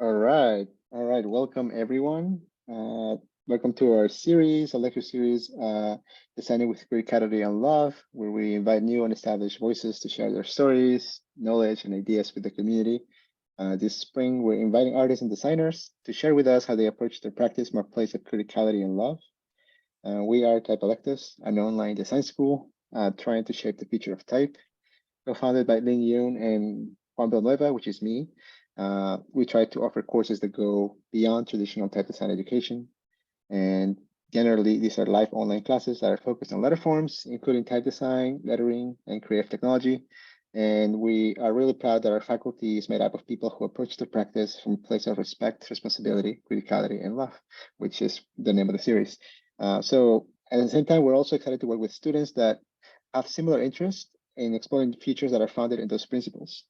All right. Welcome, everyone. Welcome to our series, a lecture series, Designing with Criticality and Love, where we invite new and established voices to share their stories, knowledge, and ideas with the community. This spring, we're inviting artists and designers to share with us how they approach their practice from a place of criticality and love. We are Type Electives, an online design school trying to shape the future of type, co-founded by Lin Yoon and Juan Villanueva, which is me. We try to offer courses that go beyond traditional type design education. And generally, these are live online classes that are focused on letter forms, including type design, lettering, and creative technology. And we are really proud that our faculty is made up of people who approach the practice from a place of respect, responsibility, criticality, and love, which is the name of the series. So at the same time, we're also excited to work with students that have similar interests in exploring the features that are founded in those principles.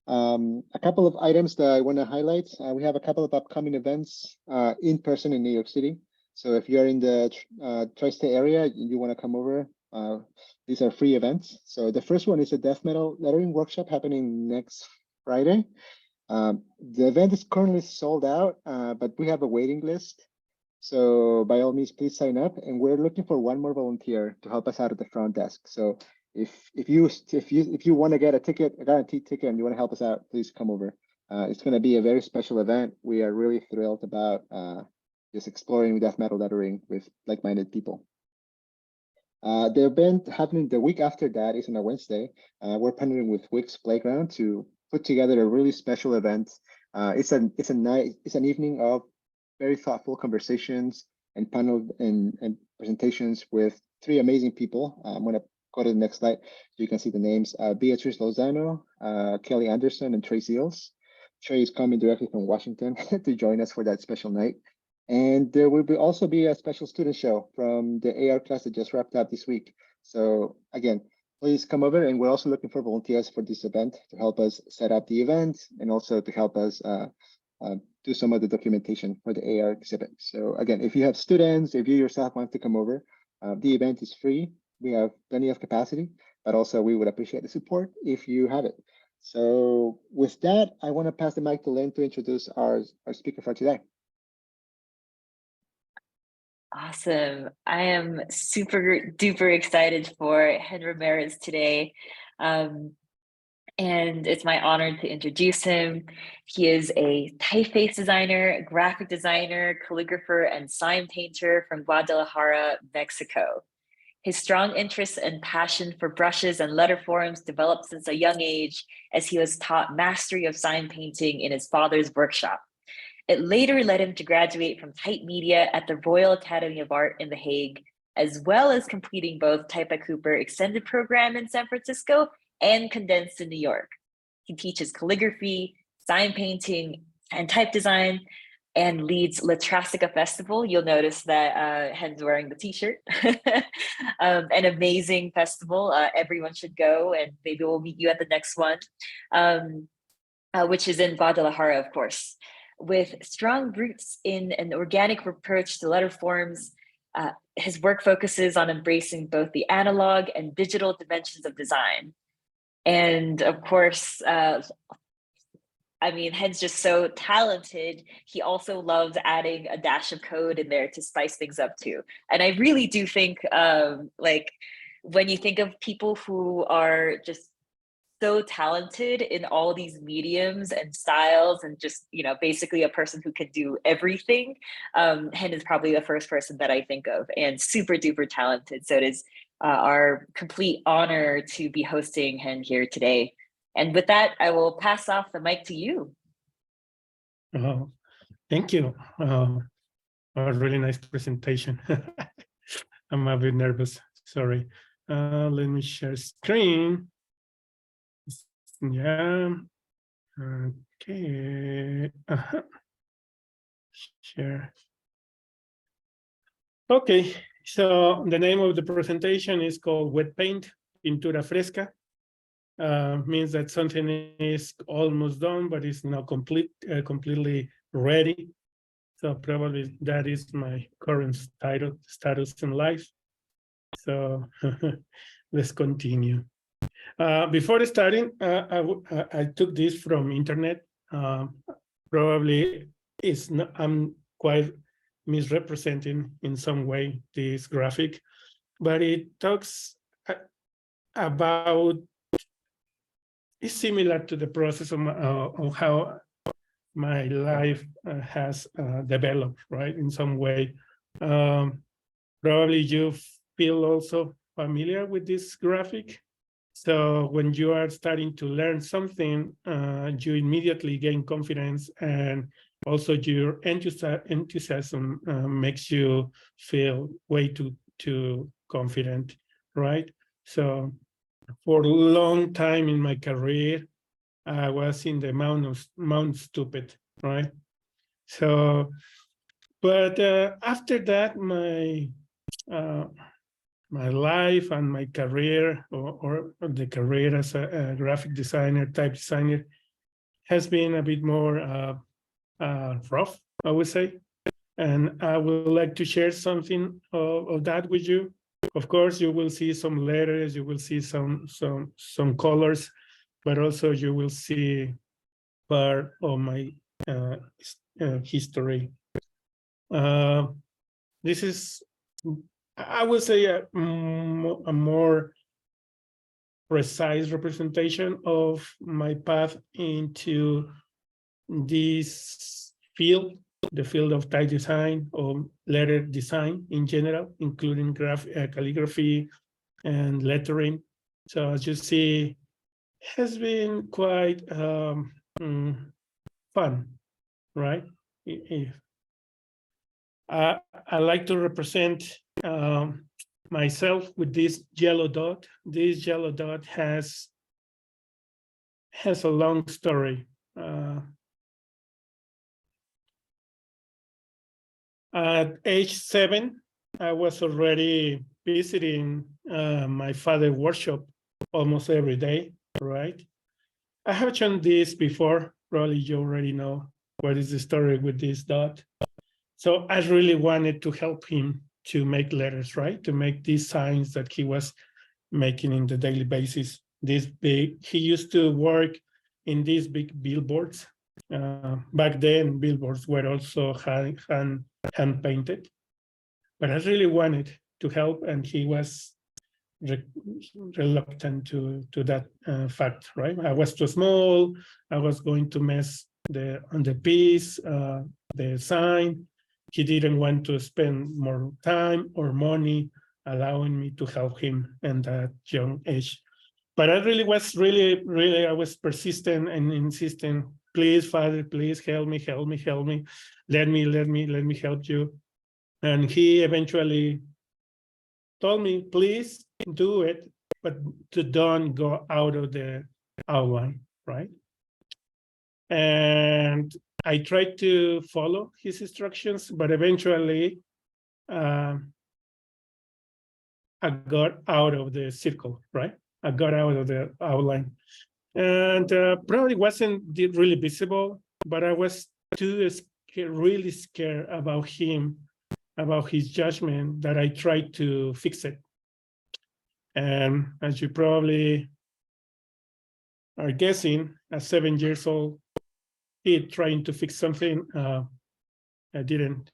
A couple of items that I want to highlight. We have a couple of upcoming events in person in New York City. So if you're in the tri-state area and you want to come over, these are free events. So the first one is a death metal lettering workshop happening next Friday. The event is currently sold out, but we have a waiting list. So by all means, please sign up. And we're looking for one more volunteer to help us out at the front desk. So if you want to get a ticket, a guaranteed ticket, and you want to help us out, please come over. It's going to be a very special event. We are really thrilled about just exploring death metal lettering with like-minded people. The event happening the week after that is on a Wednesday. We're partnering with Wix Playground to put together a really special event. It's an evening of very thoughtful conversations and panel and presentations with three amazing people. I'm going to go to the next slide so you can see the names. Beatrice Lozano, Kelly Anderson, and Trey Seals. Trey is coming directly from Washington to join us for that special night. And there will also be a special student show from the AR class that just wrapped up this week. So again, please come over, and we're also looking for volunteers for this event to help us set up the event and also to help us do some of the documentation for the AR exhibit. So again, if you have students, if you yourself want to come over, the event is free. We have plenty of capacity, but also we would appreciate the support if you have it. So with that, I want to pass the mic to Lynn to introduce our speaker for today. Awesome. I am super duper excited for Hen Ramirez today. And it's my honor to introduce him. He is a typeface designer, graphic designer, calligrapher, and sign painter from Guadalajara, Mexico. His strong interest and passion for brushes and letter forms developed since a young age as he was taught mastery of sign painting in his father's workshop. It later led him to graduate from type media at the Royal Academy of Art in The Hague, as well as completing both Type by Cooper extended program in San Francisco and condensed in New York. He teaches calligraphy, sign painting, and type design, and leads La Trasica Festival. You'll notice that Hen's wearing the t-shirt. An amazing festival. Everyone should go, and maybe we'll meet you at the next one, which is in Guadalajara, of course. With strong roots in an organic approach to letter forms, his work focuses on embracing both the analog and digital dimensions of design. And of course, I mean, Hen's just so talented. He also loves adding a dash of code in there to spice things up too. And I really do think, like, when you think of people who are just so talented in all these mediums and styles, and just, you know, basically a person who can do everything, Hen is probably the first person that I think of, and super duper talented. So it is our complete honor to be hosting Hen here today. And with that, I will pass off the mic to you. Thank you. A really nice presentation. I'm a bit nervous, sorry. Let me share screen. Yeah, okay. Share. Okay, so the name of the presentation is called Wet Paint, Pintura Fresca. Means that something is almost done, but it's not completely ready. So probably that is my current status in life. So let's continue. Before starting, I took this from internet. probably is not, I'm quite misrepresenting in some way this graphic, but it talks about, it's similar to the process of how my life has developed, right? In some way. Probably you feel also familiar with this graphic. So when you are starting to learn something, you immediately gain confidence, and also your enthusiasm makes you feel way too confident, right? So for a long time in my career, I was in the Mount Stupid, right? So, but after that, my life and my career, or the career as a graphic designer, type designer, has been a bit more rough, I would say. And I would like to share something of that with you. Of course, you will see some letters, you will see some colors, but also you will see part of my history. This is, I would say, a more precise representation of my path into this field, the field of type design or letter design in general, including calligraphy and lettering. So as you see, has been quite fun, right? I like to represent myself with this yellow dot. This yellow dot has a long story. At age 7, I was already visiting my father's workshop almost every day, right? I have shown this before. Probably you already know what is the story with this dot. So I really wanted to help him to make letters, right? To make these signs that he was making in the daily basis. This big, he used to work in these big billboards. Back then, billboards were also hand painted. But I really wanted to help, and he was reluctant to that fact, right? I was too small. I was going to mess on the piece, the sign. He didn't want to spend more time or money allowing me to help him in that young age. But I really was I was persistent and insistent. Please, Father, please help me. Let me help you. And he eventually told me, please do it, but don't go out of the outline, right? And I tried to follow his instructions, but eventually I got out of the circle, right? I got out of the outline. And probably wasn't really visible, but I was really scared about him, about his judgment, that I tried to fix it. And as you probably are guessing, at 7 years old, he trying to fix something didn't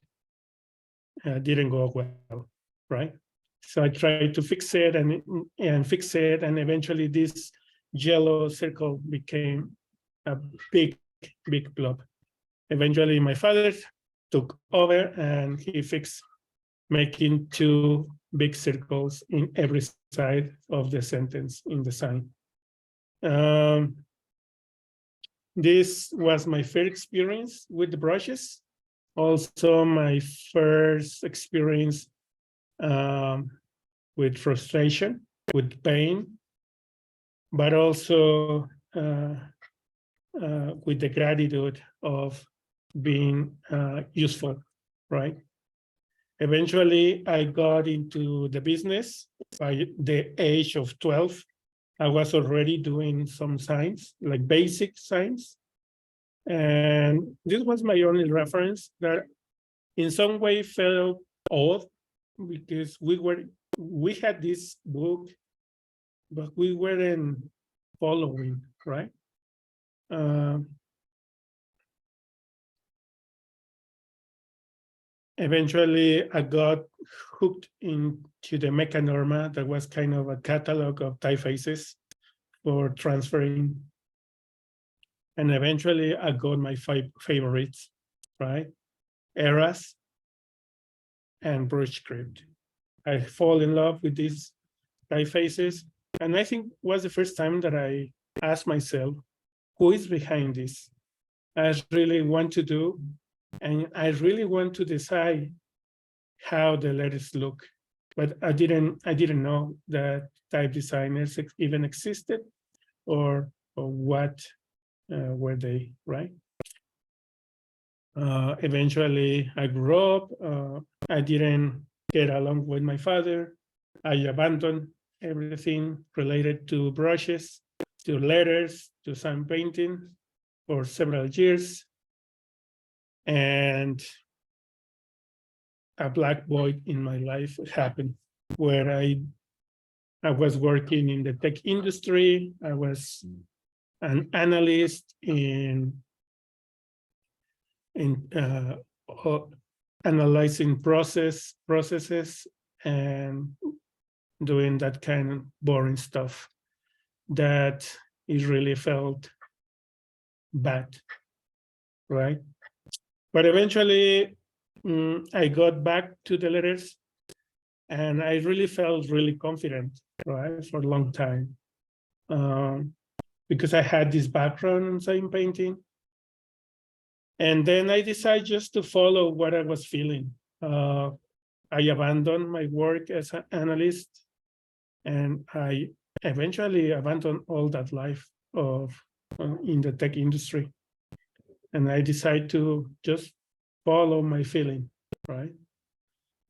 go well, right? So I tried to fix it and fix it, and eventually this yellow circle became a big blob. Eventually, my father took over, and he fixed, making 2 big circles in every side of the sentence in the sign. This was my first experience with the brushes. Also, my first experience with frustration, with pain, but also with the gratitude of being useful, right? Eventually, I got into the business. By the age of 12, I was already doing some signs, like basic signs. And this was my only reference that in some way felt odd, because we had this book, but we weren't following, right? eventually I got hooked into the Mechanorma, that was kind of a catalog of typefaces for transferring. And eventually I got my favorites, right? Eras and Brush Script. I fall in love with these typefaces. And I think was the first time that I asked myself, who is behind this? I really want to do, and I really want to decide how the letters look. But I didn't know that type designers even existed, or what were they, right? Eventually I grew up. I didn't get along with my father. I abandoned everything related to brushes, to letters, to sun painting for several years. And a black void in my life happened, where I was working in the tech industry. I was an analyst in analyzing processes and doing that kind of boring stuff that it really felt bad, right? But eventually I got back to the letters, and I really felt really confident, right, for a long time, because I had this background in sign painting. And then I decided just to follow what I was feeling. I abandoned my work as an analyst, and I eventually abandoned all that life of in the tech industry. And I decided to just follow my feeling, right?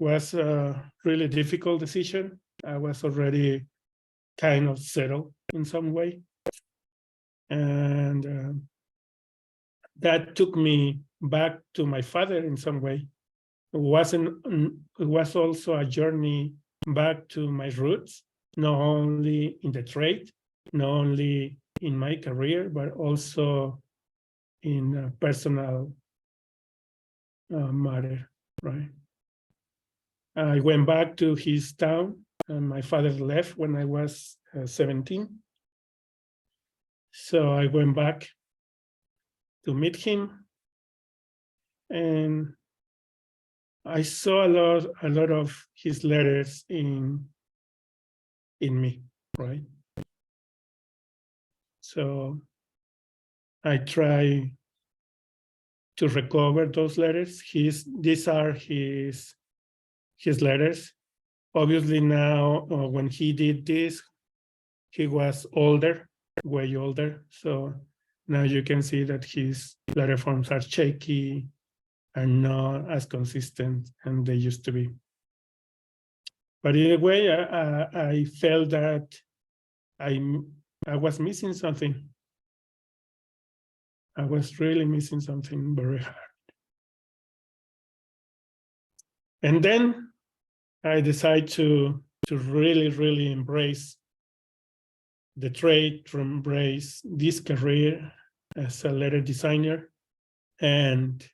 Was a really difficult decision. I was already kind of settled in some way. And that took me back to my father in some way. It was also a journey back to my roots, not only in the trade, not only in my career, but also in personal matter, right? I went back to his town, and my father left when I was 17. So I went back to meet him, and I saw a lot of his letters in me, right? So I try to recover those letters. These are his letters. Obviously now, when he did this, he was older, way older. So now you can see that his letter forms are shaky and not as consistent as they used to be. But in a way, I felt that I was missing something. I was really missing something very hard. And then I decided to really, really embrace the trade, to embrace this career as a letter designer. And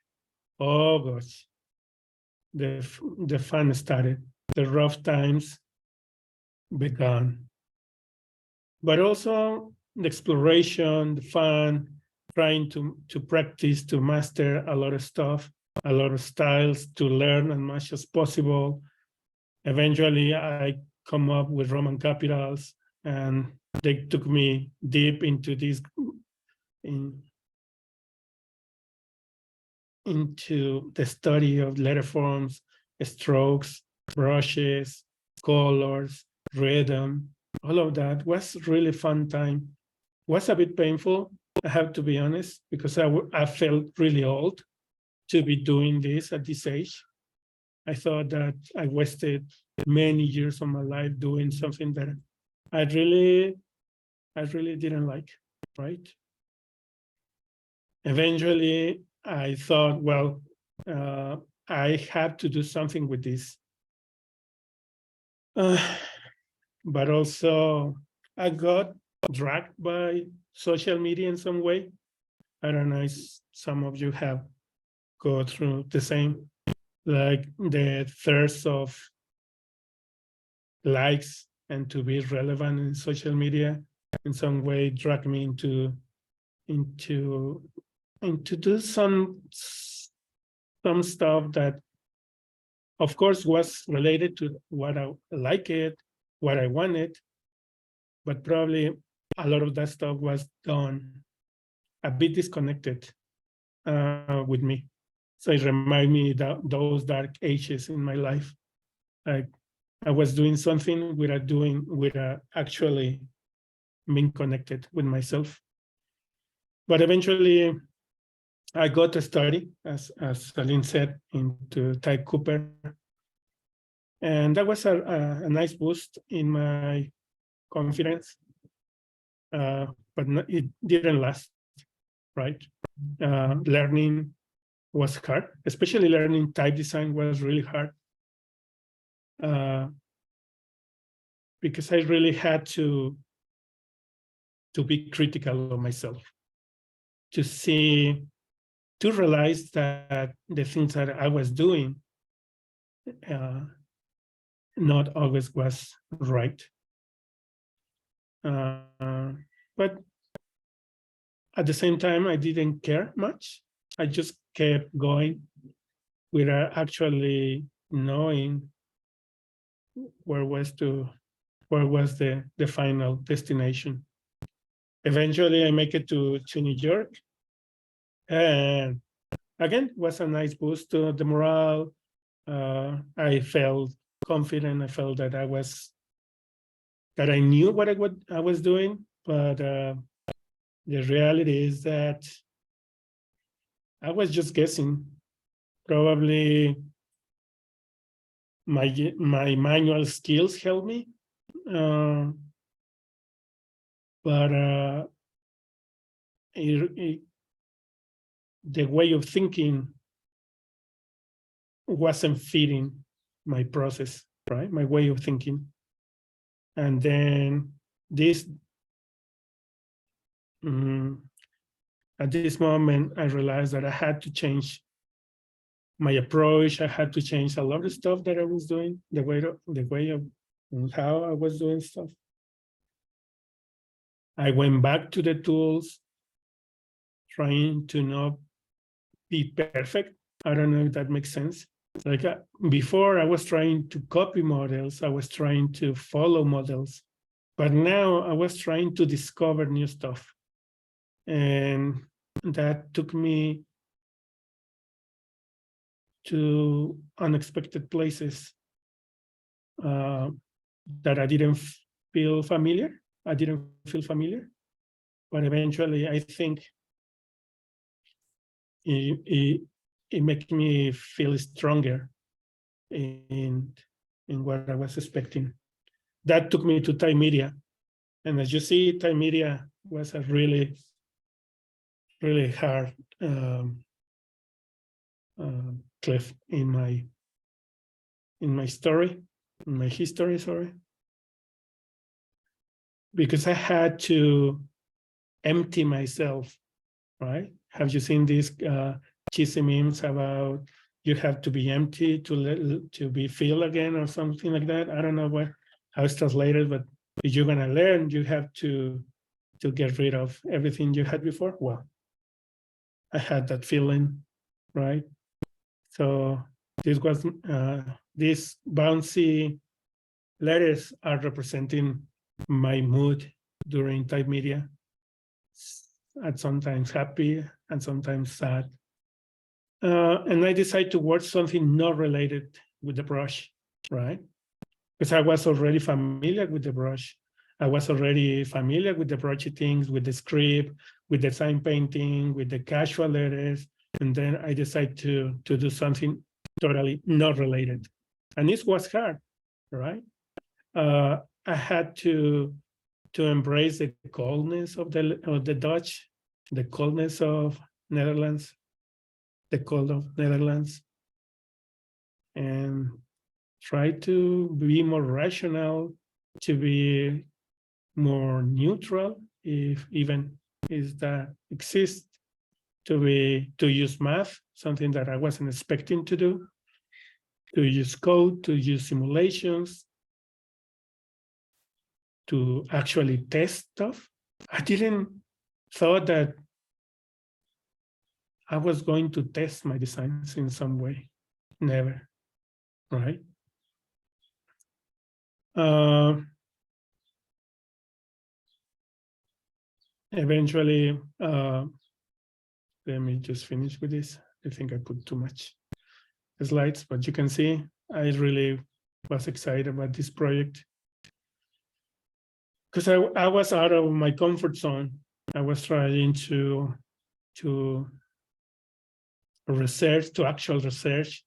oh gosh, the fun started. The rough times began. But also the exploration, the fun, trying to practice, to master a lot of stuff, a lot of styles, to learn as much as possible. Eventually, I come up with Roman capitals, and they took me deep into this, into the study of letter forms, strokes, brushes, colors, rhythm. All of that was really fun time. Was a bit painful, I have to be honest, because I felt really old to be doing this at this age. I thought that I wasted many years of my life doing something that I really didn't like, right? Eventually, I thought, well, I have to do something with this. But also, I got dragged by social media in some way. I don't know if some of you have gone through the same, like the thirst of likes and to be relevant in social media in some way dragged me into do some stuff that of course was related to what I like it, what I wanted, but probably a lot of that stuff was done a bit disconnected with me. So it reminded me that those dark ages in my life. Like I was doing something without actually being connected with myself. But eventually I got to study, as Salim said, into Ty Cooper. And that was a nice boost in my confidence. But it didn't last, right? Learning was hard, especially learning type design was really hard. Because I really had to be critical of myself, to realize that the things that I was doing not always was right. But at the same time, I didn't care much. I just kept going without actually knowing where was the final destination. Eventually, I make it to New York, and again, was a nice boost to the morale. I felt confident. I felt that I knew what I was doing, but the reality is that I was just guessing. Probably my manual skills helped me, but the way of thinking wasn't fitting my process, right? My way of thinking. And then at this moment, I realized that I had to change my approach. I had to change a lot of stuff that I was doing, the way of how I was doing stuff. I went back to the tools, trying to not be perfect. I don't know if that makes sense. Like before, I was trying to copy models. I was trying to follow models. But now I was trying to discover new stuff. And that took me to unexpected places that I didn't feel familiar. But eventually I think it made me feel stronger in what I was expecting. That took me to Thai media. And as you see, Thai media was a really, really hard cliff in my history, sorry. Because I had to empty myself, right? Have you seen these cheesy memes about you have to be empty to be filled again or something like that? I don't know how it's translated, but if you're gonna learn, you have to get rid of everything you had before. Well, I had that feeling, right? So this was these bouncy letters are representing my mood during type media. And sometimes happy and sometimes sad. And I decided to work something not related with the brush, right? Because I was already familiar with the brush. I was already familiar with the brushy things, with the script, with the sign painting, with the casual letters. And then I decided to do something totally not related. And this was hard, right? I had to embrace the coldness of the Dutch, the coldness of Netherlands, the cold of Netherlands, and try to be more rational, to be more neutral, if even is that exists, to use math, something that I wasn't expecting to do. to use code, to use simulations, to actually test stuff. I didn't thought that I was going to test my designs in some way. Never, right? Eventually, let me just finish with this. I think I put too much slides, but you can see I really was excited about this project because I was out of my comfort zone. I was trying to research, to actual research,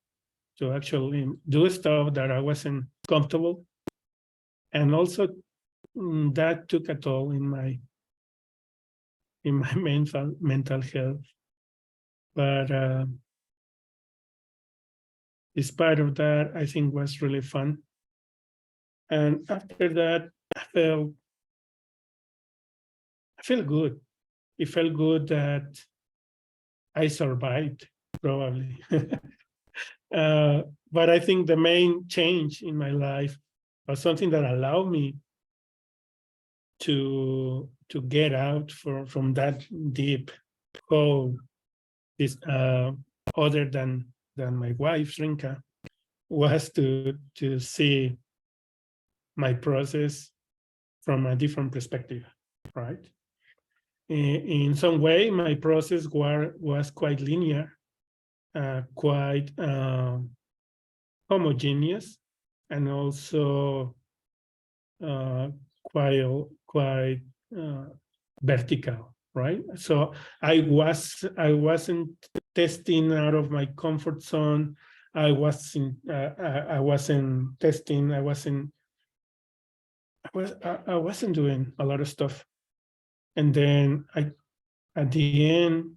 to actually do stuff that I wasn't comfortable. And also that took a toll in my mental health. But despite of that, I think was really fun. And after that, I felt good. It felt good that I survived, probably. But I think the main change in my life was something that allowed me to get out from that deep hole. This other than my wife, Rinka, was to see my process from a different perspective, right? In some way, my process was quite linear, quite homogeneous, and also quite vertical, right? So I wasn't testing out of my comfort zone. I wasn't testing. I wasn't doing a lot of stuff. And then at the end,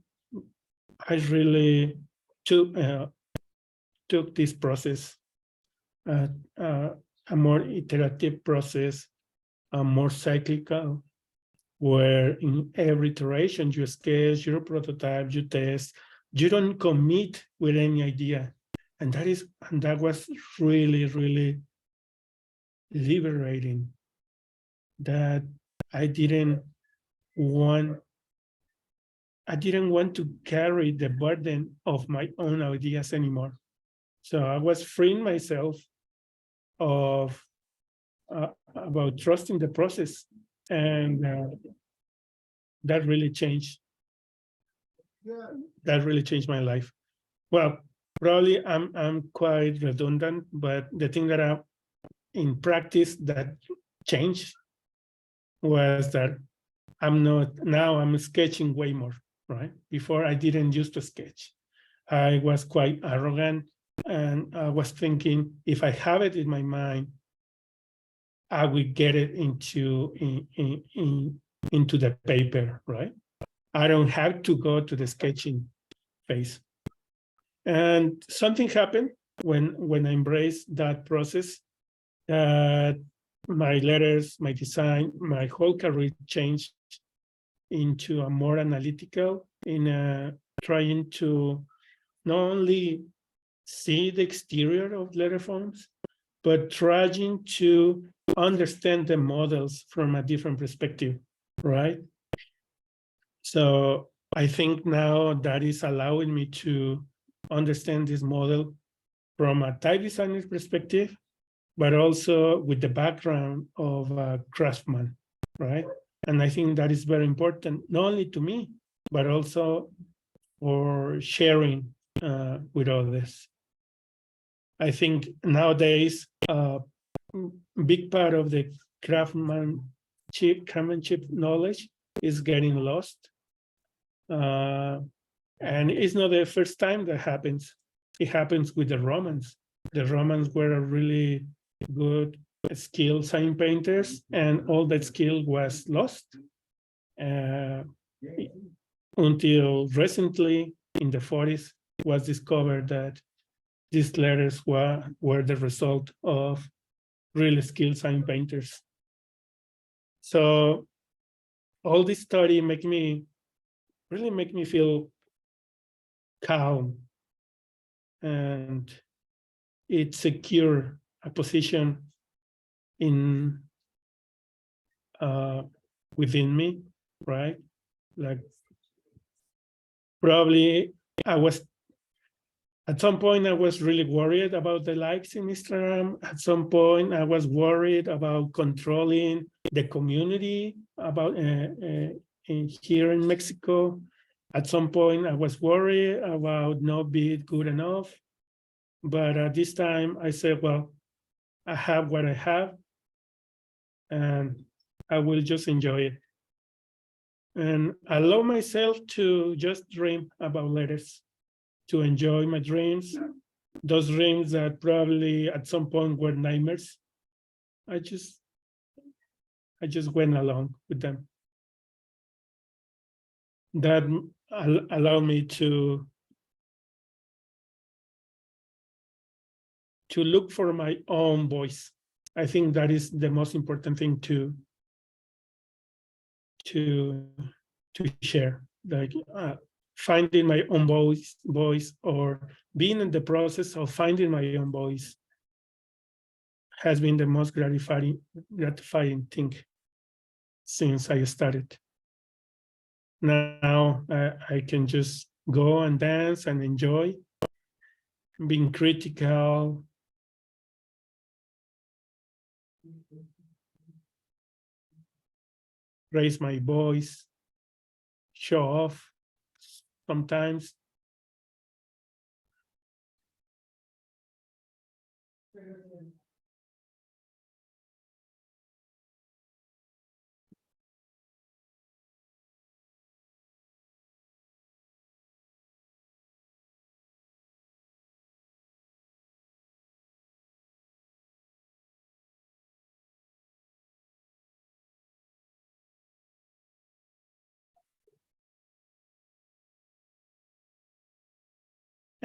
I really took this process, a more iterative process, a more cyclical, where in every iteration you sketch, you prototype, you test, you don't commit with any idea. And that was really, really liberating. That I didn't want to carry the burden of my own ideas anymore. So I was freeing myself of about trusting the process, and that really changed. That really changed my life. Well, probably I'm quite redundant, but the thing that in practice that changed was that I'm sketching way more, right? Before I didn't used to sketch. I was quite arrogant, and I was thinking if I have it in my mind, I will get it into the paper, right? I don't have to go to the sketching phase. And something happened when I embraced that process. My letters, my design, my whole career changed into a more analytical, in trying to not only see the exterior of letter forms, but trying to understand the models from a different perspective, right? So I think now that is allowing me to understand this model from a type designer's perspective, but also with the background of a craftsman, right? And I think that is very important, not only to me, but also for sharing with others. I think nowadays, a big part of the craftsmanship knowledge is getting lost. And it's not the first time that happens. It happens with the Romans. The Romans were really good, skilled sign painters, and all that skill was lost until recently, in the 40s, was discovered that these letters were the result of really skilled sign painters. So all this study really make me feel calm and it secure a position in within me, right? Like probably I was at some point I was really worried about the likes in Instagram. At some point I was worried about controlling the community about here in Mexico. At some point I was worried about not being good enough. But at this time I said, well, I have what I have and I will just enjoy it. And allow myself to just dream about letters, to enjoy my dreams, those dreams that probably at some point were nightmares. I just went along with them. That allowed me to look for my own voice. I think that is the most important thing to share, like finding my own voice or being in the process of finding my own voice has been the most gratifying thing since I started. Now I can just go and dance and enjoy being critical, raise my voice, show off sometimes.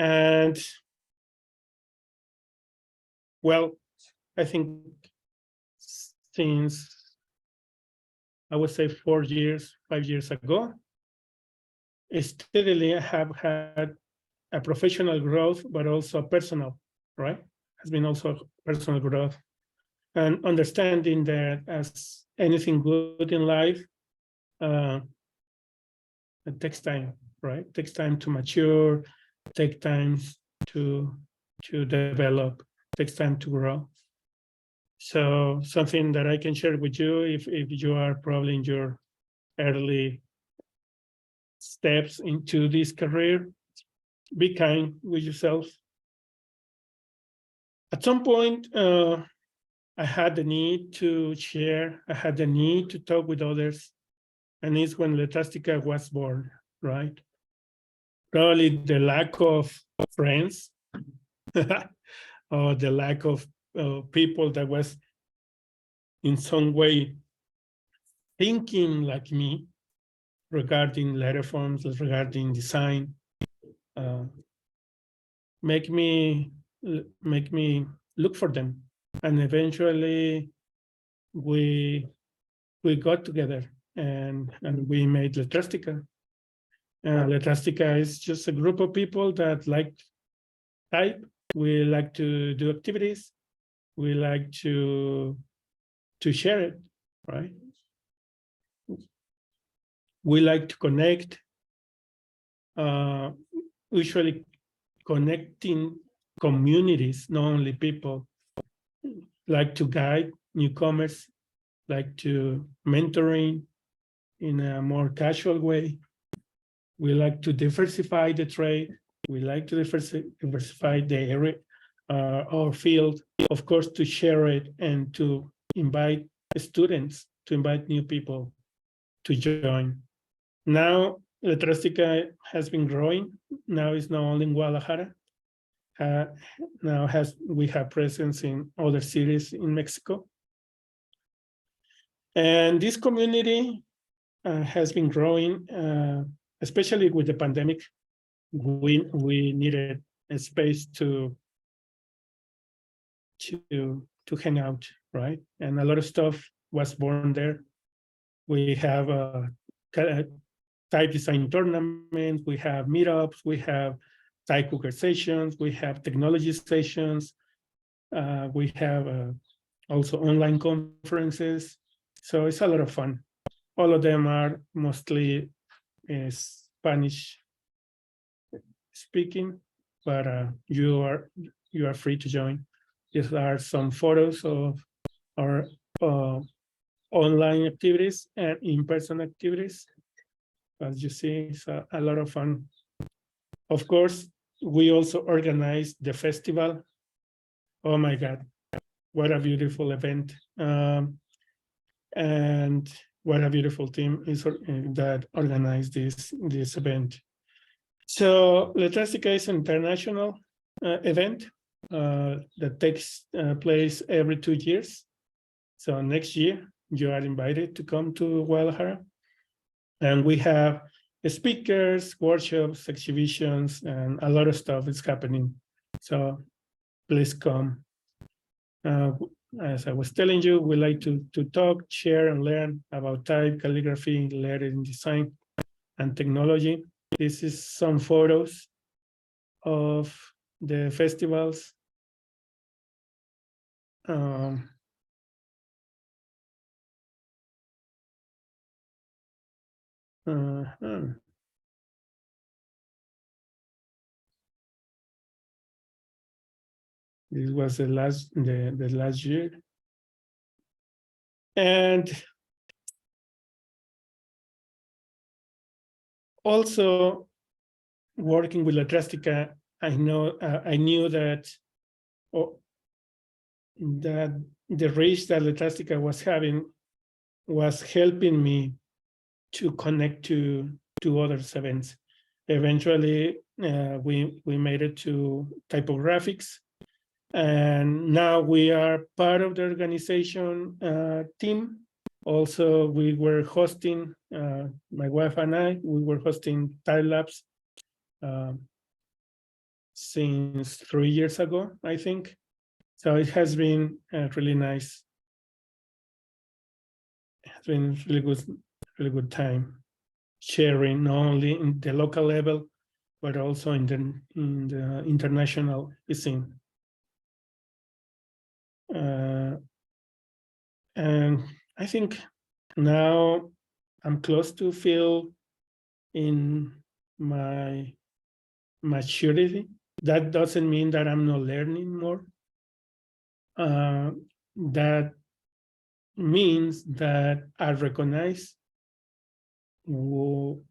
And well, I think since I would say 4 years, 5 years ago, steadily I have had a professional growth, but also personal, right? Has been also personal growth and understanding that as anything good in life, it takes time, right? It takes time to mature, takes time to develop, takes time to grow. So something that I can share with you if you are probably in your early steps into this career, be kind with yourself. At some point, I had the need to share, I had the need to talk with others, and it's when Letastica was born, right? Probably the lack of friends or the lack of people that was in some way thinking like me regarding letter forms, regarding design, make me look for them. And eventually we got together and we made Letastica. Letastica is just a group of people that like type. We like to do activities. We like to share it, right? We like to connect. Usually connecting communities, not only people. Like to guide newcomers, like to mentoring in a more casual way. We like to diversify the trade. We like to diversify the area, our field, of course, to share it and to invite students, to invite new people to join. Now, Letastica has been growing. Now it's not only in Guadalajara. Now we have presence in other cities in Mexico. And this community has been growing, especially with the pandemic. We needed a space to hang out, right? And a lot of stuff was born there. We have type design tournaments, we have meetups, we have type cooker sessions, we have technology sessions, We have also online conferences. So it's a lot of fun. All of them are mostly Spanish speaking, but you are free to join. These are some photos of our online activities and in-person activities. As you see, it's a lot of fun. Of course, we also organize the festival. Oh my God, what a beautiful event. And what a beautiful team is that organized this event. So Letástica is an international event that takes place every 2 years. So next year, you are invited to come to Guadalajara. And we have speakers, workshops, exhibitions, and a lot of stuff is happening. So please come. As I was telling you, we like to talk, share, and learn about type, calligraphy, lettering, design, and technology. This is some photos of the festivals. This was the last year. And also working with Letástica, I knew that that the reach that Letástica was having was helping me to connect to other events. Eventually, we made it to typographics, and now we are part of the organization team. Also, we were hosting, my wife and I, we were hosting Tile Labs since 3 years ago, I think. So it has been really nice. It's been really good time sharing, not only in the local level, but also in the international scene. And I think now I'm close to feel in my maturity. That doesn't mean that I'm not learning more. That means that I recognize all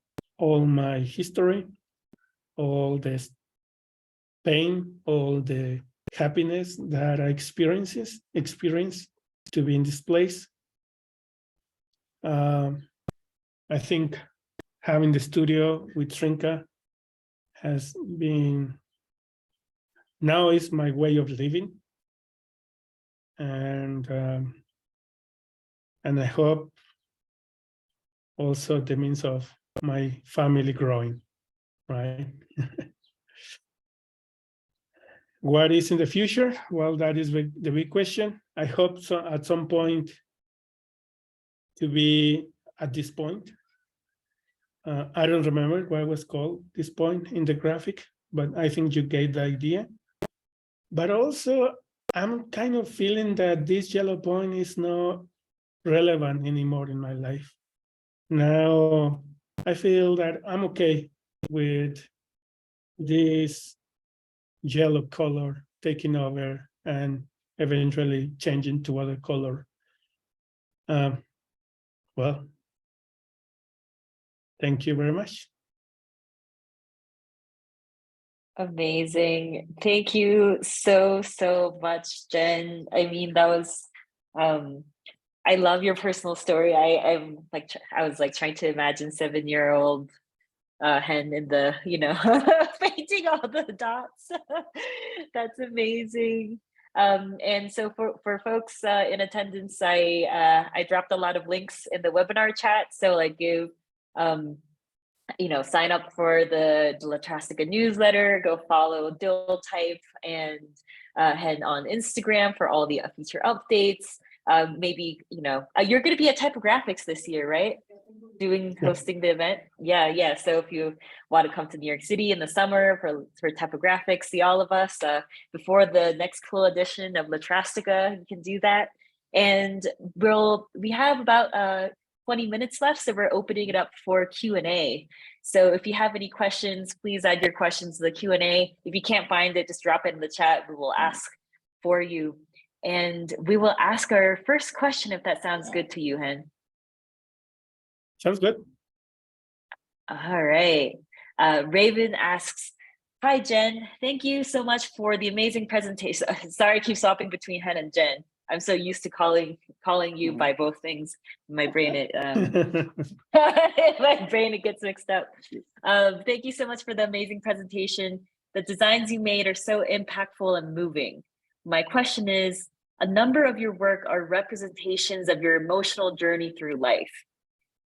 my history, all the pain, all the happiness that I experience to be in this place. I think having the studio with Trinka has been, now is my way of living. And I hope also the means of my family growing, right? What is in the future? Well, that is the big question. I hope so at some point to be at this point. I don't remember what it was called, this point in the graphic, but I think you get the idea. But also, I'm kind of feeling that this yellow point is not relevant anymore in my life. Now, I feel that I'm okay with this yellow color taking over and eventually changing to other color. Well, thank you very much. Amazing. Thank you so much, Jen. I mean, that was I love your personal story. I was like trying to imagine 7-year-old hen in the, painting all the dots. That's amazing. And so for folks in attendance, I dropped a lot of links in the webinar chat. So like give sign up for the Letástica newsletter, go follow Dill Type, and head on Instagram for all the feature updates. Maybe, you're going to be at Typographics this year, right? hosting the event? Yeah. So if you want to come to New York City in the summer for typographics, see all of us before the next cool edition of Latrastica, you can do that. And we have about 20 minutes left, so we're opening it up for Q&A. So if you have any questions, please add your questions to the Q&A. If you can't find it, just drop it in the chat. We will ask for you. And we will ask our first question if that sounds good to you, Hen. Sounds good. All right. Raven asks, hi, Jen. Thank you so much for the amazing presentation. Sorry, I keep swapping between Hen and Jen. I'm so used to calling you by both things. My brain, it gets mixed up. Thank you so much for the amazing presentation. The designs you made are so impactful and moving. My question is, a number of your work are representations of your emotional journey through life.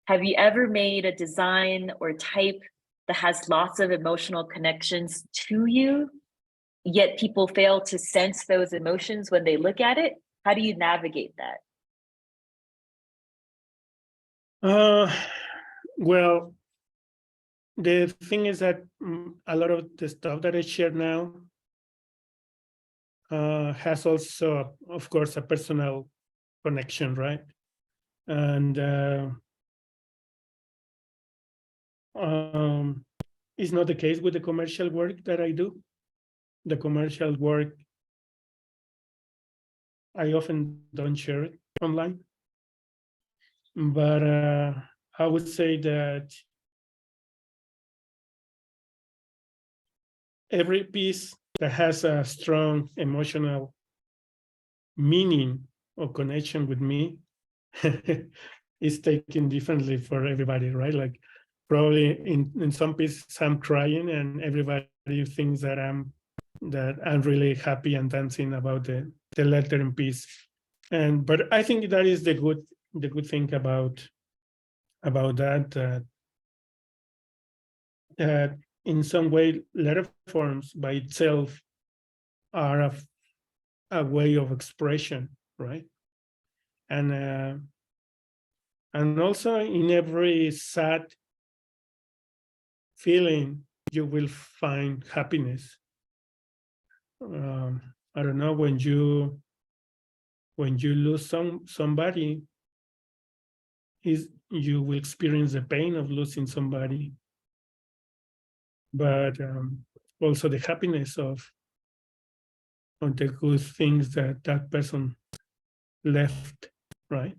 Have you ever made a design or type that has lots of emotional connections to you, yet people fail to sense those emotions when they look at it? How do you navigate that? Well, the thing is that a lot of the stuff that I share now has also, of course, a personal connection, right? And it's not the case with the commercial work that I do. The commercial work, I often don't share it online. But I would say that every piece that has a strong emotional meaning or connection with me is taken differently for everybody, right? Like probably in some pieces I'm crying and everybody thinks that I'm really happy and dancing about the lettering piece. But I think that is the good thing about that in some way letter forms by itself are a way of expression, right? And also in every sad feeling you will find happiness. I don't know, when you lose somebody, you will experience the pain of losing somebody, but also the happiness of the good things that person left, right?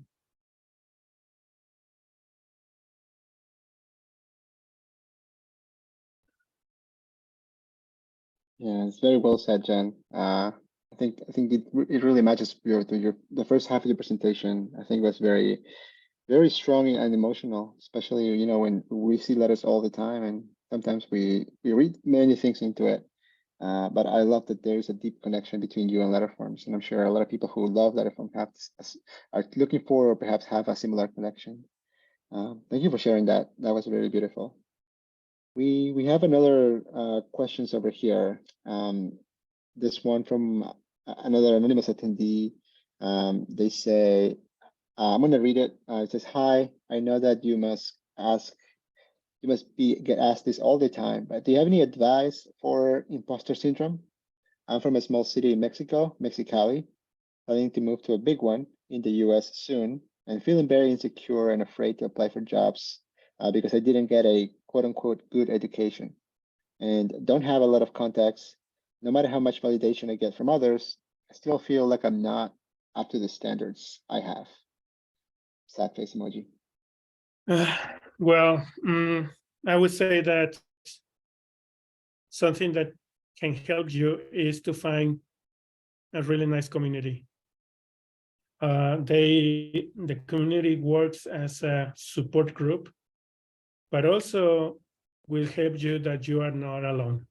Yeah, it's very well said, Jen. I think it really matches the first half of your presentation. I think was very strong and emotional, especially when we see letters all the time, and sometimes we read many things into it. But I love that there is a deep connection between you and letterforms, and I'm sure a lot of people who love letterform are looking for or perhaps have a similar connection. Thank you for sharing that. That was very beautiful. We have another questions over here. This one from another anonymous attendee. They say, I'm going to read it. It says, "Hi, I know that you must get asked this all the time, but do you have any advice for imposter syndrome? I'm from a small city in Mexico, Mexicali, planning to move to a big one in the US soon, and feeling very insecure and afraid to apply for jobs because I didn't get a quote unquote good education and don't have a lot of contacts. No matter how much validation I get from others, I still feel like I'm not up to the standards I have." Sad face emoji. Well, I would say that something that can help you is to find a really nice community. The community works as a support group, but also will help you that you are not alone.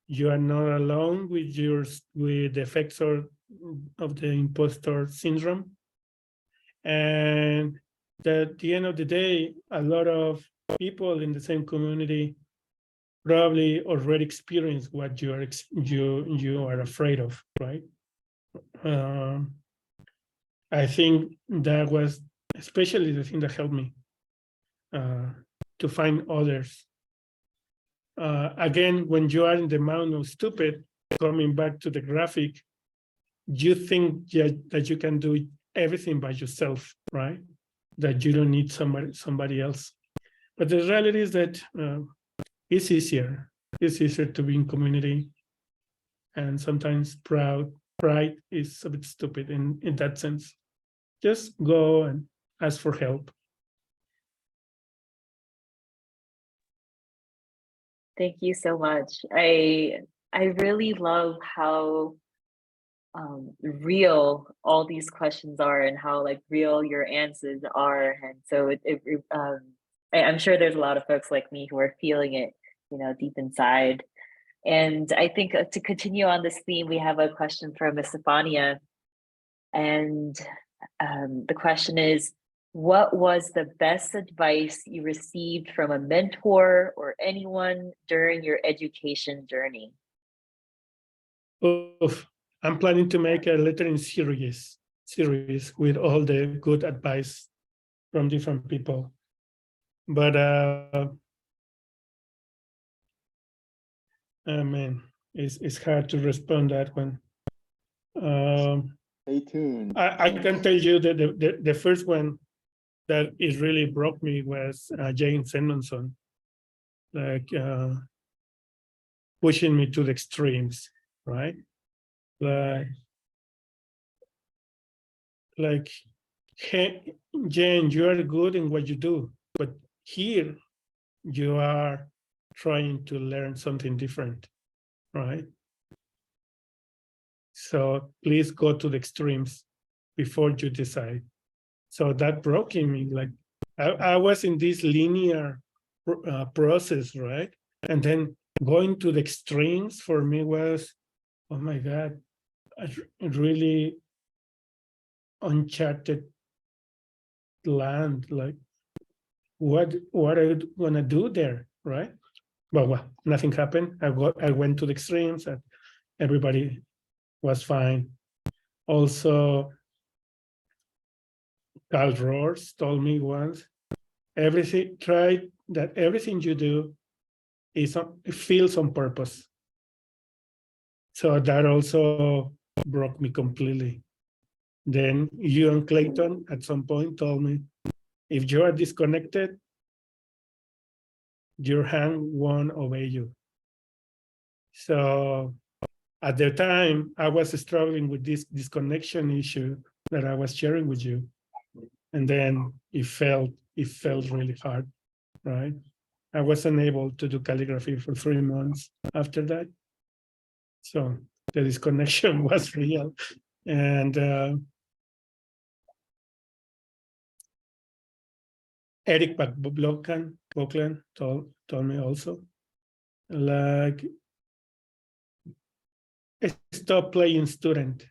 You are not alone with the effects of the imposter syndrome. And at the end of the day, a lot of people in the same community probably already experience what you are afraid of, right? I think that was especially the thing that helped me. to find others. Again, when you are in the mound of stupid, coming back to the graphic, you think that you can do everything by yourself, right? That you don't need somebody else. But the reality is that it's easier. It's easier to be in community, and sometimes pride is a bit stupid in that sense. Just go and ask for help. Thank you so much. I really love how real all these questions are and how like real your answers are. And so I'm sure there's a lot of folks like me who are feeling it, you know, deep inside. And I think to continue on this theme, we have a question from Miss Stefania. And the question is, what was the best advice you received from a mentor or anyone during your education journey? Oof. I'm planning to make a lettering series with all the good advice from different people. But I mean, it's hard to respond that one. Stay tuned. I can tell you that the first one that it really broke me was James Edmondson, like pushing me to the extremes, right? Like, hey, Jane, you are good in what you do, but here you are trying to learn something different, right? So please go to the extremes before you decide. So that broke in me. Like I was in this linear process, right? And then going to the extremes for me was, oh my God, really uncharted land. Like, what are you gonna do there, right? Well, nothing happened. I went to the extremes, and everybody was fine. Also, Carl Rohrs told me once, everything you do it feels on purpose. So that also broke me completely. Then Ewan Clayton at some point told me, if you are disconnected, your hand won't obey you. So at the time, I was struggling with this disconnection issue that I was sharing with you. And then it felt really hard, right? I wasn't able to do calligraphy for 3 months after that. So the disconnection was real. And Eric Buckland told me also, like, stop playing student.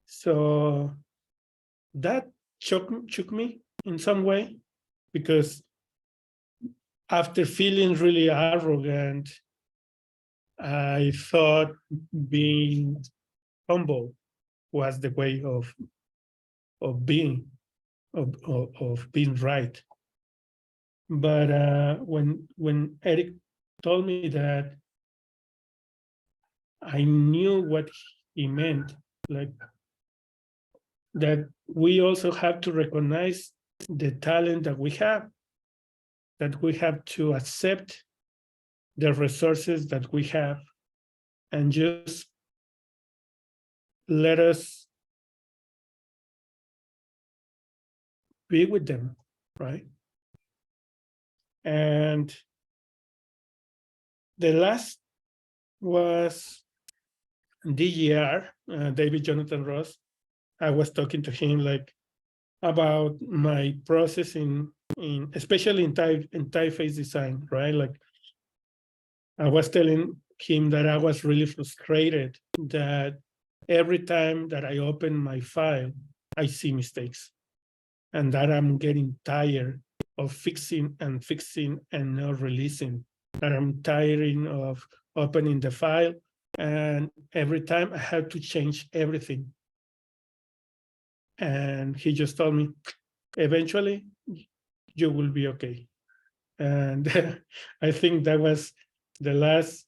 So that shook me in some way, because after feeling really arrogant, I thought being humble was the way of being right. But when Eric told me that, I knew what he meant, like that we also have to recognize the talent that we have to accept the resources that we have, and just let us be with them, right? And the last was DGR, David Jonathan Ross. I was talking to him like about my process in especially in typeface design, right? Like I was telling him that I was really frustrated that every time that I open my file, I see mistakes, and that I'm getting tired of fixing and not releasing. That I'm tiring of opening the file, and every time I have to change everything. And he just told me, eventually you will be okay. And I think that was the last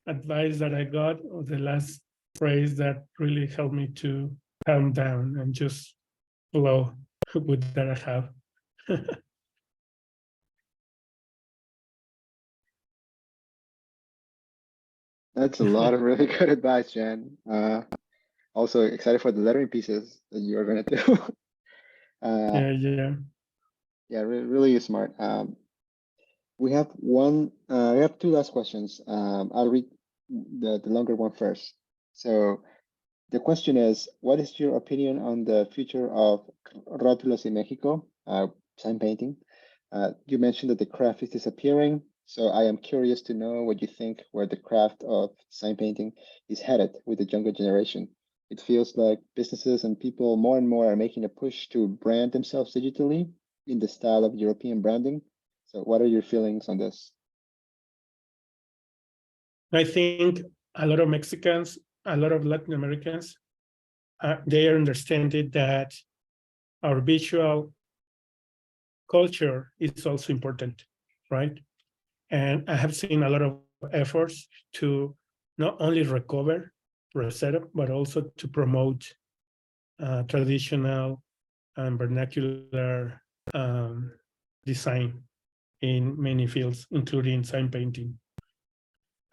advice that I got, or the last phrase that really helped me to calm down and just flow with that I have. That's a lot of really good advice, Jan. Also excited for the lettering pieces that you are going to do. Yeah. Yeah, really smart. We have we have two last questions. I'll read the longer one first. So the question is, what is your opinion on the future of rótulos in Mexico, sign painting? You mentioned that the craft is disappearing, so I am curious to know what you think where the craft of sign painting is headed with the younger generation. It feels like businesses and people more and more are making a push to brand themselves digitally in the style of European branding. So what are your feelings on this? I think a lot of Mexicans, a lot of Latin Americans, they understand it that our visual culture is also important, right? And I have seen a lot of efforts to not only recover, reset up, but also to promote traditional and vernacular design in many fields, including sign painting.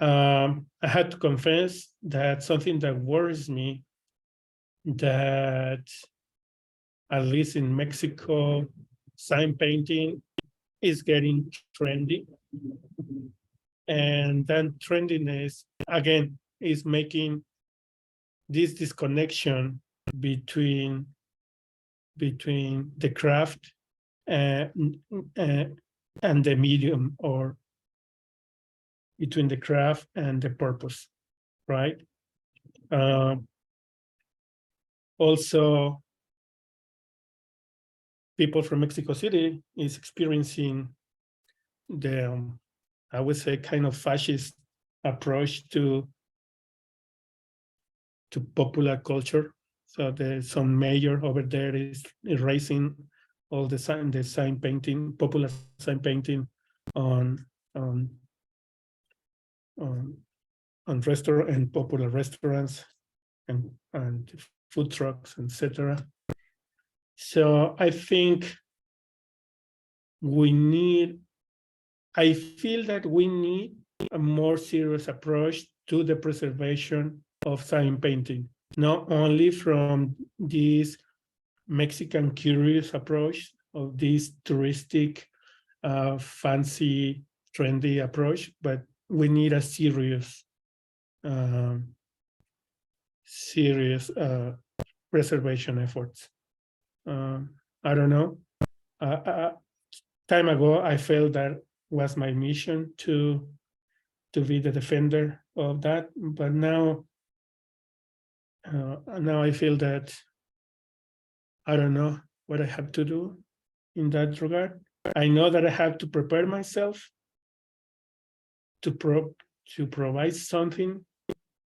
I had to confess that something that worries me, that at least in Mexico, sign painting is getting trendy. And then trendiness, again, is making this disconnection between the craft and the medium, or between the craft and the purpose, right? Also, people from Mexico City is experiencing the, I would say, kind of fascist approach to popular culture. So there's some mayor over there is erasing all the sign painting, popular sign painting on restaurant and popular restaurants and food trucks, etc. So I think I feel that we need a more serious approach to the preservation of sign painting, not only from this Mexican curious approach of this touristic, fancy, trendy approach, but we need a serious preservation efforts. I don't know. Time ago, I felt that was my mission to be the defender of that, but now I feel that I don't know what I have to do in that regard. I know that I have to prepare myself to provide something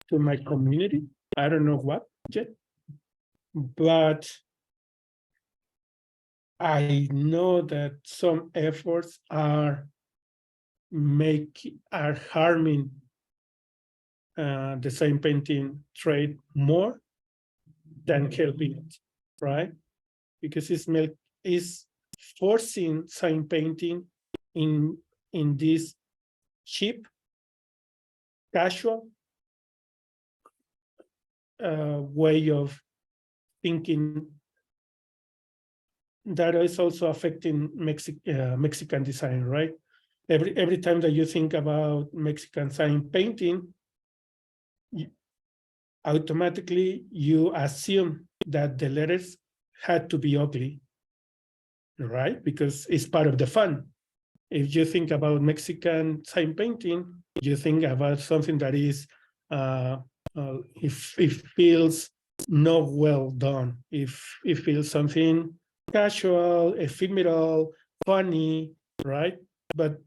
to my community. I don't know what yet, but I know that some efforts are harming the sign painting trade more than helping it, right? Because it's forcing sign painting in this cheap, casual way of thinking that is also affecting Mexican design, right? Every time that you think about Mexican sign painting, automatically you assume that the letters had to be ugly, right? Because it's part of the fun. If you think about Mexican sign painting, you think about something that is, if it feels not well done, if it feels something casual, ephemeral, funny, right? But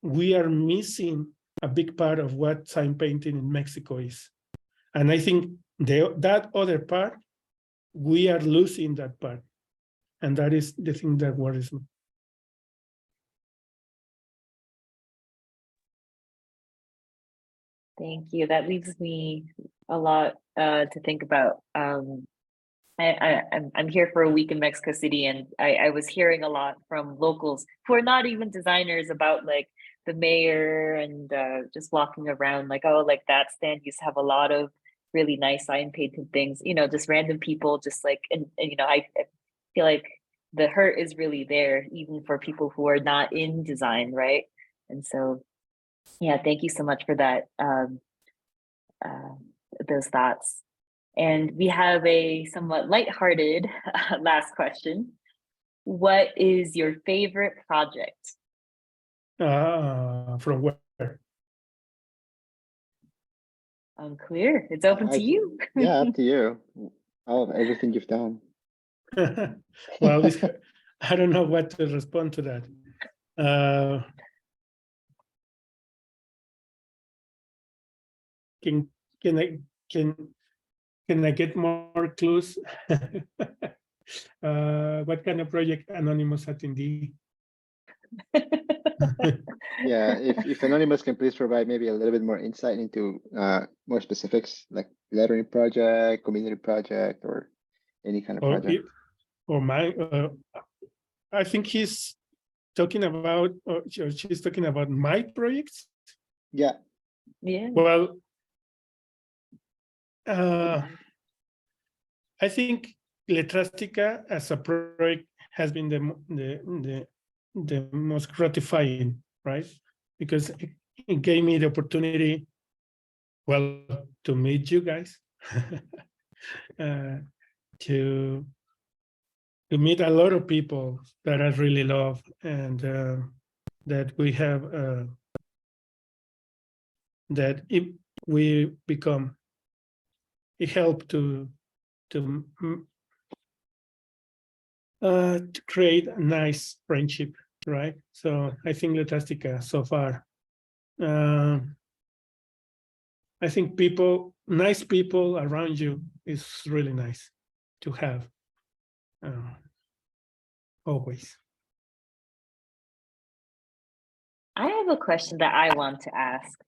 we are missing a big part of what sign painting in Mexico is. And I think that other part, we are losing that part. And that is the thing that worries me. Thank you. That leaves me a lot to think about. I'm here for a week in Mexico City, and I was hearing a lot from locals who are not even designers about like the mayor and just walking around like, oh, like that stand used to have a lot of really nice sign painted things, you know, just random people just like, and you know, I feel like the hurt is really there even for people who are not in design, right? And so, yeah, thank you so much for that, those thoughts. And we have a somewhat lighthearted last question. What is your favorite project? From where? Unclear. It's open to you. Yeah, up to you. All of everything you've done. Well, I don't know what to respond to that. Can I get more clues? What kind of project anonymous attendee? Yeah, if Anonymous can please provide maybe a little bit more insight into more specifics, like lettering project, community project, or any kind of project. Or my, I think he's talking about, or she's talking about my projects. Yeah. Yeah. Well, I think Letrastica as a project has been the most gratifying, right? Because it gave me the opportunity, well, to meet you guys, to meet a lot of people that I really love, and that we have, that we become, it helped to create a nice friendship, right? So I think Letastica so far, I think nice people around you is really nice to have, always. I have a question that I want to ask.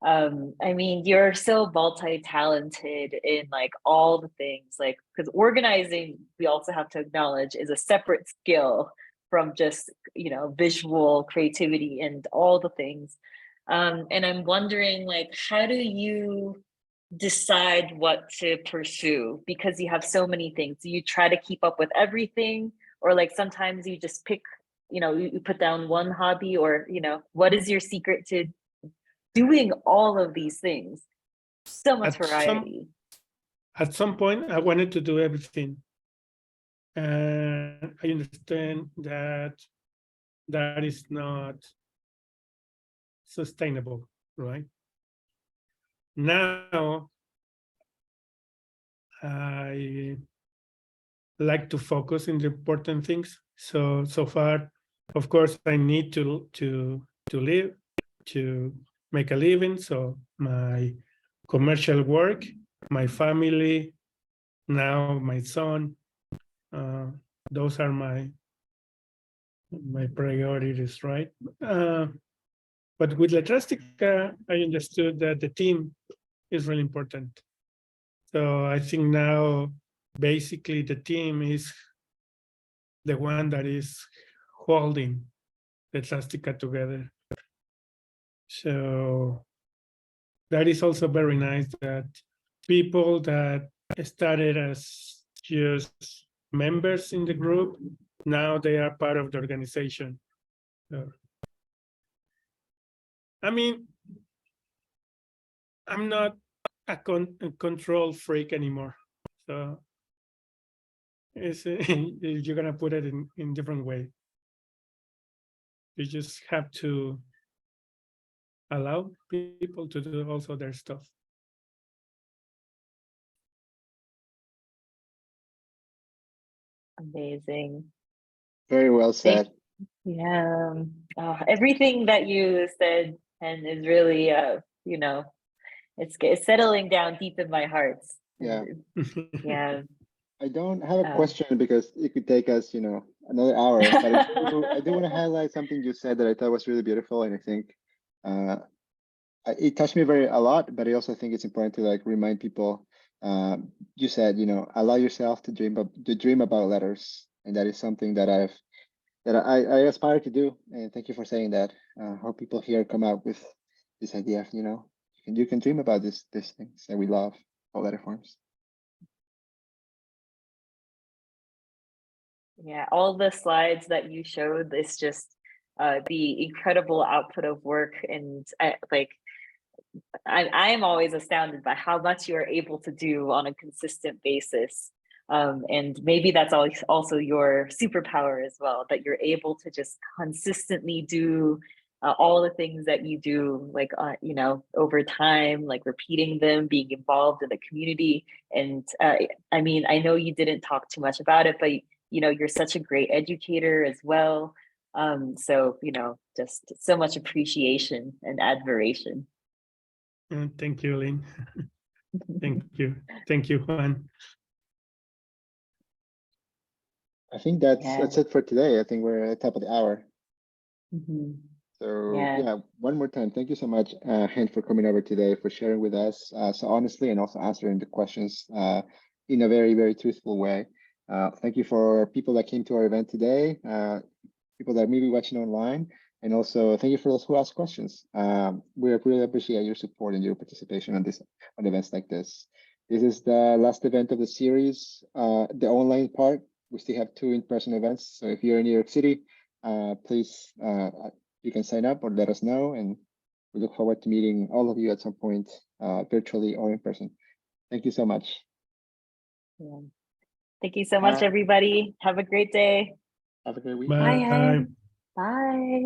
I mean, you're so multi-talented in like all the things, like, because organizing, we also have to acknowledge, is a separate skill from just, you know, visual creativity and all the things. And I'm wondering, like, how do you decide what to pursue? Because you have so many things. Do you try to keep up with everything? Or like sometimes you just pick, you know, you put down one hobby, or, you know, what is your secret to doing all of these things? So much variety. At some point, I wanted to do everything. And I understand that that is not sustainable, right? Now, I like to focus in the important things. So far, of course, I need to live, to make a living. So my commercial work, my family, now my son, those are my priorities, right? But with Letrastica, I understood that the team is really important. So I think now, basically, the team is the one that is holding Letrastica together. So that is also very nice, that people that started as just members in the group, now they are part of the organization. So, I mean, I'm not a control freak anymore. So it's, you're gonna put it in different way. You just have to allow people to do also their stuff. Amazing. Very well said. Yeah. Everything that you said and is really, you know, it's settling down deep in my heart. Yeah. Yeah. I don't have a Um, question because it could take us, another hour. But I do want to highlight something you said that I thought was really beautiful, and I think uh, it touched me a lot. But I also think it's important to like remind people. You said, allow yourself to dream about letters, and that is something that I aspire to do. And thank you for saying that. Hope people here come out with this idea of, you can dream about these things that we love, all letter forms. Yeah, all the slides that you showed is just the incredible output of work, and I am always astounded by how much you are able to do on a consistent basis. And maybe that's also your superpower as well, that you're able to just consistently do all the things that you do, like, over time, like repeating them, being involved in the community. And I mean, I know you didn't talk too much about it, but you're such a great educator as well. So, just so much appreciation and admiration. Thank you, Lynn. Thank you, Juan. I think that's it for today. I think we're at the top of the hour. Mm-hmm. So Yeah. yeah, one more time, thank you so much, Hen, for coming over today, for sharing with us so honestly, and also answering the questions in a very, very truthful way. Thank you for people that came to our event today, people that may be watching online, and also thank you for those who asked questions. We really appreciate your support and your participation on events like this. This is the last event of the series, the online part. We still have 2 in-person events. So if you're in New York City, please, you can sign up or let us know. And we look forward to meeting all of you at some point, virtually or in person. Thank you so much. Yeah. Thank you so much, everybody. Have a great day. Have a great week. Bye. Bye.